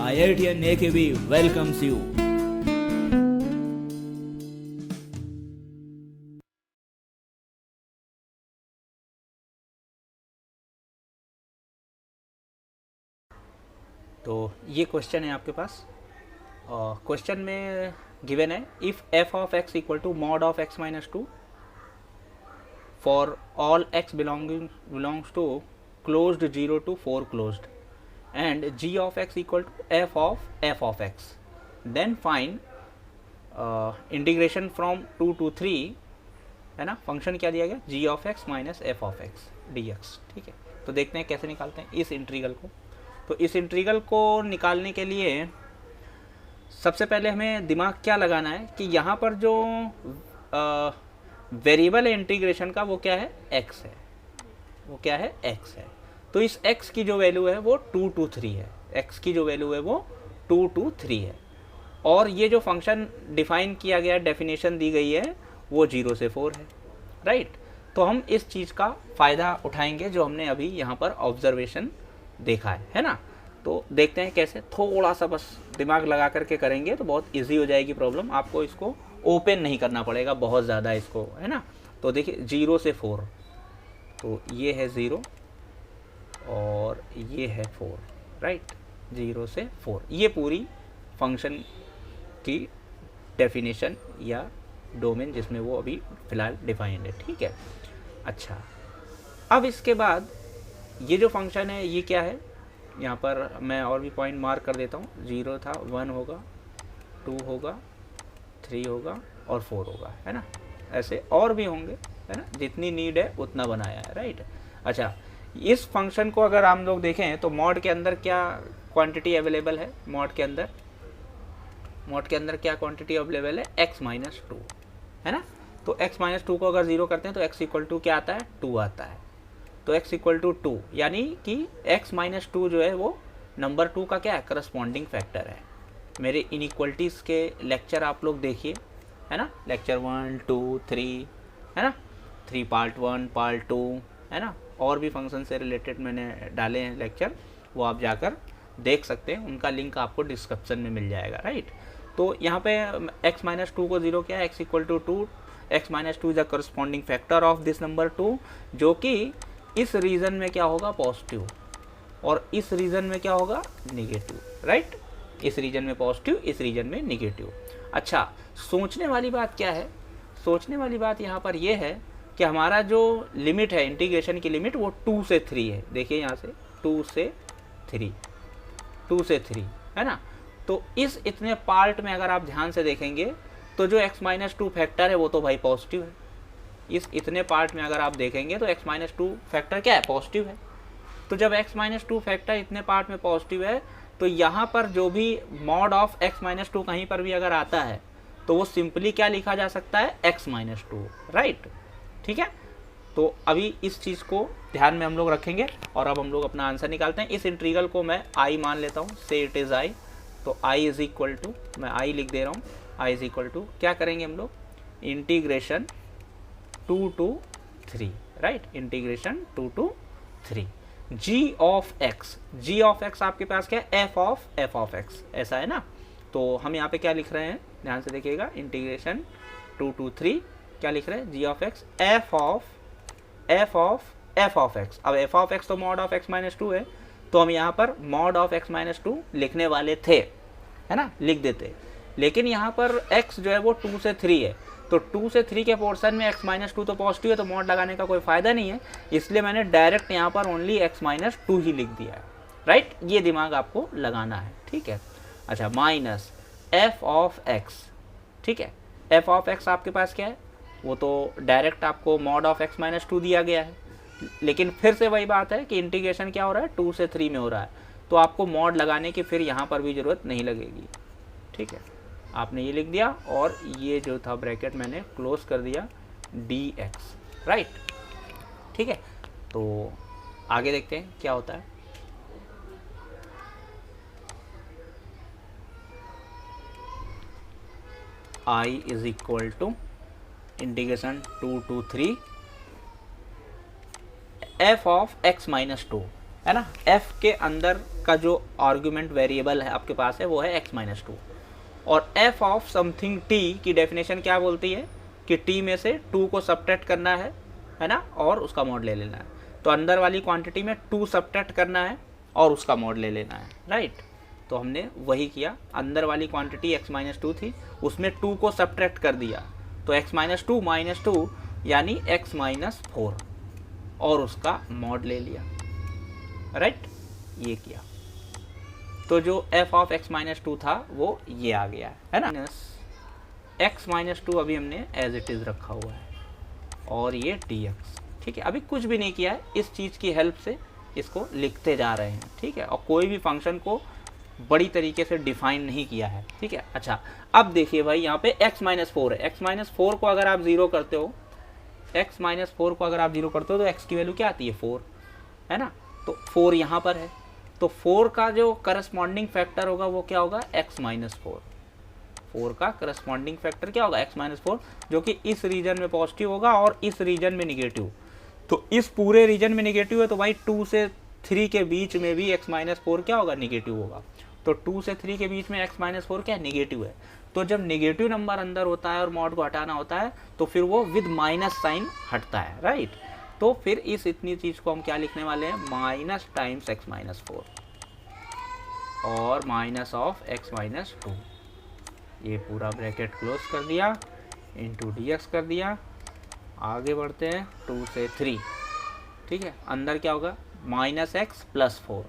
IITian AKB welcomes you. तो ये question है आपके पास। क्वेश्चन में गिवन है if f of x equal to mod of x minus two for all x belongs to closed 0 to 4 closed and g of x equal to f of x, then find integration from 2 to 3, है ना। Function क्या दिया गया, g of x minus f of x dx। ठीक है, तो देखते हैं कैसे निकालते हैं इस इंटीग्रल को। तो इस इंटीग्रल को निकालने के लिए सबसे पहले हमें दिमाग क्या लगाना है कि यहाँ पर जो वेरिएबल है इंटीग्रेशन का वो क्या है, x है। वो क्या है, x है। तो इस x की जो वैल्यू है वो 2 to 3 है। x की जो वैल्यू है वो 2 to 3 है। और ये जो फंक्शन डिफाइन किया गया, डेफिनेशन दी गई है, वो 0 से 4 है, राइट। तो हम इस चीज़ का फ़ायदा उठाएंगे जो हमने अभी यहाँ पर ऑब्जर्वेशन देखा है ना। तो देखते हैं कैसे, थोड़ा सा बस दिमाग लगा करके करेंगे तो बहुत इजी हो जाएगी प्रॉब्लम। आपको इसको ओपन नहीं करना पड़ेगा बहुत ज़्यादा इसको, है ना। तो देखिए 0 से 4, तो ये है 0 और ये है 4, राइट। 0 से 4 ये पूरी फंक्शन की डेफिनेशन या डोमेन जिसमें वो अभी फ़िलहाल डिफाइंड है, ठीक है। अच्छा, अब इसके बाद ये जो फंक्शन है ये क्या है, यहाँ पर मैं और भी पॉइंट मार्क कर देता हूँ। 0 था, 1 होगा, 2 होगा, 3 होगा और 4 होगा, है ना। ऐसे और भी होंगे, है ना, जितनी नीड है उतना बनाया है, राइट। अच्छा, इस फंक्शन को अगर हम लोग देखें तो मॉड के अंदर क्या क्वांटिटी अवेलेबल है, मॉड के अंदर क्या क्वांटिटी अवेलेबल है, x माइनस 2, है ना। तो x माइनस 2 को अगर 0 करते हैं तो x इक्वल टू क्या आता है, 2 आता है। तो x इक्वल टू 2 यानी कि x माइनस 2 जो है वो नंबर 2 का क्या है, करस्पॉन्डिंग फैक्टर है। मेरे इनइक्वलिटीज़ के लेक्चर आप लोग देखिए, है ना, लेक्चर 1, 2, 3, है ना, 3 पार्ट 1, पार्ट 2, है ना। और भी फंक्शन से रिलेटेड मैंने डाले हैं लेक्चर, वो आप जाकर देख सकते हैं, उनका लिंक आपको डिस्क्रिप्शन में मिल जाएगा, राइट। तो यहाँ पे x माइनस 2 को 0 किया, x equal to 2, x minus 2 is the corresponding factor of this number 2, जो कि इस रीजन में क्या होगा, पॉजिटिव, और इस रीजन में क्या होगा, निगेटिव, राइट। इस रीजन में पॉजिटिव, इस रीजन में निगेटिव। अच्छा, सोचने वाली बात क्या है, सोचने वाली बात यहाँ पर यह है कि हमारा जो लिमिट है, इंटीग्रेशन की लिमिट, वो 2 से 3 है। देखिए यहाँ से 2 से 3, है ना। तो इस इतने पार्ट में अगर आप ध्यान से देखेंगे तो जो x माइनस 2 फैक्टर है वो तो भाई पॉजिटिव है। इस इतने पार्ट में अगर आप देखेंगे तो x माइनस 2 फैक्टर क्या है, पॉजिटिव है। तो जब x माइनस 2 फैक्टर इतने पार्ट में पॉजिटिव है तो यहाँ पर जो भी मॉड ऑफ x माइनस 2 कहीं पर भी अगर आता है तो वो सिंपली क्या लिखा जा सकता है, x माइनस 2, राइट। ठीक है, तो अभी इस चीज़ को ध्यान में हम लोग रखेंगे और अब हम लोग अपना आंसर निकालते हैं। इस इंटीग्रल को मैं i मान लेता हूँ, से इट इज़ i। तो i इज इक्वल टू, मैं i लिख दे रहा हूँ, i इज इक्वल टू क्या करेंगे हम लोग, integration 2 to 3, right, integration 2 to 3। g of x आपके पास क्या है, f ऑफ x, ऐसा है ना। तो हम यहाँ पे क्या लिख रहे हैं, ध्यान से देखिएगा, इंटीग्रेशन 2 to 3 क्या लिख रहे हैं, g of x f of x। अब f ऑफ x तो मॉड ऑफ x माइनस 2 है, तो हम यहाँ पर मॉड ऑफ x माइनस 2 लिखने वाले थे, है ना, लिख देते। लेकिन यहाँ पर x जो है वो 2 से 3 है, तो 2 से 3 के पोर्शन में x माइनस 2 तो पॉजिटिव है, तो मॉड लगाने का कोई फ़ायदा नहीं है, इसलिए मैंने डायरेक्ट यहाँ पर ओनली x माइनस 2 ही लिख दिया है, राइट। ये दिमाग आपको लगाना है, ठीक है। अच्छा, माइनस f ऑफ x, ठीक है। f ऑफ x आपके पास क्या है, वो तो डायरेक्ट आपको मॉड ऑफ x माइनस 2 दिया गया है, लेकिन फिर से वही बात है कि इंटीग्रेशन क्या हो रहा है, 2 से 3 में हो रहा है, तो आपको मॉड लगाने की फिर यहाँ पर भी ज़रूरत नहीं लगेगी, ठीक है। आपने ये लिख दिया और ये जो था ब्रैकेट मैंने क्लोज कर दिया, dx, राइट, ठीक है। तो आगे देखते हैं क्या होता है। i is equal to integration 2 to 3 f of x minus 2, है ना। f के अंदर का जो आर्गुमेंट वेरिएबल है आपके पास है वो है x माइनस टू, और f ऑफ समथिंग t की डेफिनेशन क्या बोलती है कि t में से 2 को सब्ट्रैक्ट करना है ना, और उसका मॉड ले लेना है। तो अंदर वाली क्वांटिटी में 2 सब्ट्रैक्ट करना है और उसका मॉड ले लेना है, राइट। तो हमने वही किया, अंदर वाली क्वांटिटी x माइनस टू थी, उसमें 2 को सब्ट्रैक्ट कर दिया, तो x माइनस टू यानी x माइनस फोर, और उसका मॉड ले लिया, राइट। ये किया, तो जो f of x minus to था वो ये आ गया है ना। x माइनस टू अभी हमने एज इट इज़ रखा हुआ है, और ये dx, ठीक है। अभी कुछ भी नहीं किया है, इस चीज़ की हेल्प से इसको लिखते जा रहे हैं, ठीक है। और कोई भी फंक्शन को बड़ी तरीके से डिफाइन नहीं किया है, ठीक है। अच्छा, अब देखिए भाई, यहाँ पे x माइनस फोर है, x माइनस फोर को अगर आप ज़ीरो करते हो, x माइनस फोर को अगर आप ज़ीरो करते हो तो x की वैल्यू क्या आती है, 4, है ना। तो 4 यहाँ पर है, तो 4 का जो करस्पॉन्डिंग फैक्टर होगा वो क्या होगा, x माइनस फोर। 4 का करस्पॉन्डिंग फैक्टर क्या होगा, x माइनस फोर, जो कि इस रीजन में पॉजिटिव होगा और इस रीजन में निगेटिव। तो इस पूरे रीजन में निगेटिव है, तो भाई 2 से 3 के बीच में भी x माइनस फोर क्या होगा, निगेटिव होगा। तो 2 से 3 के बीच में x माइनस फोर क्या है, निगेटिव है। तो जब निगेटिव नंबर अंदर होता है और मॉड को हटाना होता है तो फिर वो विद माइनस साइन हटता है, राइट। तो फिर इस इतनी चीज़ को हम क्या लिखने वाले हैं, minus times x minus four और minus of x minus two, ये पूरा ब्रैकेट क्लोज कर दिया, इंटू dx कर दिया। आगे बढ़ते हैं, 2 से 3, ठीक है। अंदर क्या होगा, माइनस एक्स प्लस फोर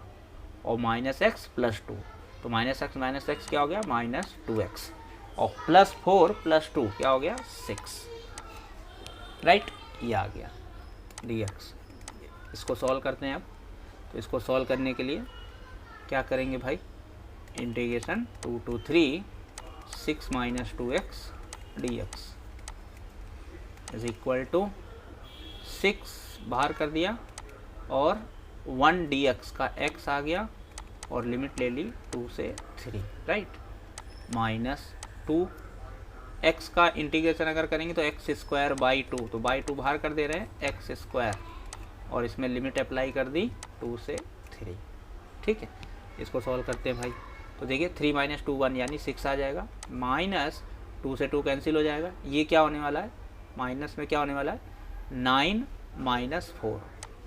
और माइनस एक्स प्लस टू, तो माइनस एक्स क्या हो गया, माइनस 2x, और प्लस फोर प्लस टू क्या हो गया, 6, राइट। ये आ गया dx। इसको सॉल्व करते हैं अब। तो इसको सॉल्व करने के लिए क्या करेंगे भाई, integration 2 to 3 6 minus 2x dx is equal to 6 बाहर कर दिया और 1 dx का x आ गया और लिमिट ले ली 2 से 3, राइट। माइनस 2 x का इंटीग्रेशन अगर करेंगे तो x स्क्वायर बाई 2, तो बाई 2 बाहर कर दे रहे हैं, x स्क्वायर, और इसमें लिमिट अप्लाई कर दी 2 से 3, ठीक है। इसको सॉल्व करते हैं भाई। तो देखिए 3 माइनस 2 1 यानी 6 आ जाएगा, माइनस 2 से 2 कैंसिल हो जाएगा, ये क्या होने वाला है, माइनस में क्या होने वाला है, 9 माइनस 4,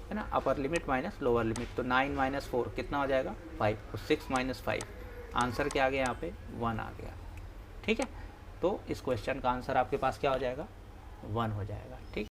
है ना, upper limit minus lower limit. तो 9 माइनस 4 कितना हो जाएगा, 5, तो 6 माइनस 5, आंसर क्या आ गया, यहाँ पे 1 आ गया, ठीक है। तो इस क्वेश्चन का आंसर आपके पास क्या हो जाएगा, 1 हो जाएगा, ठीक है।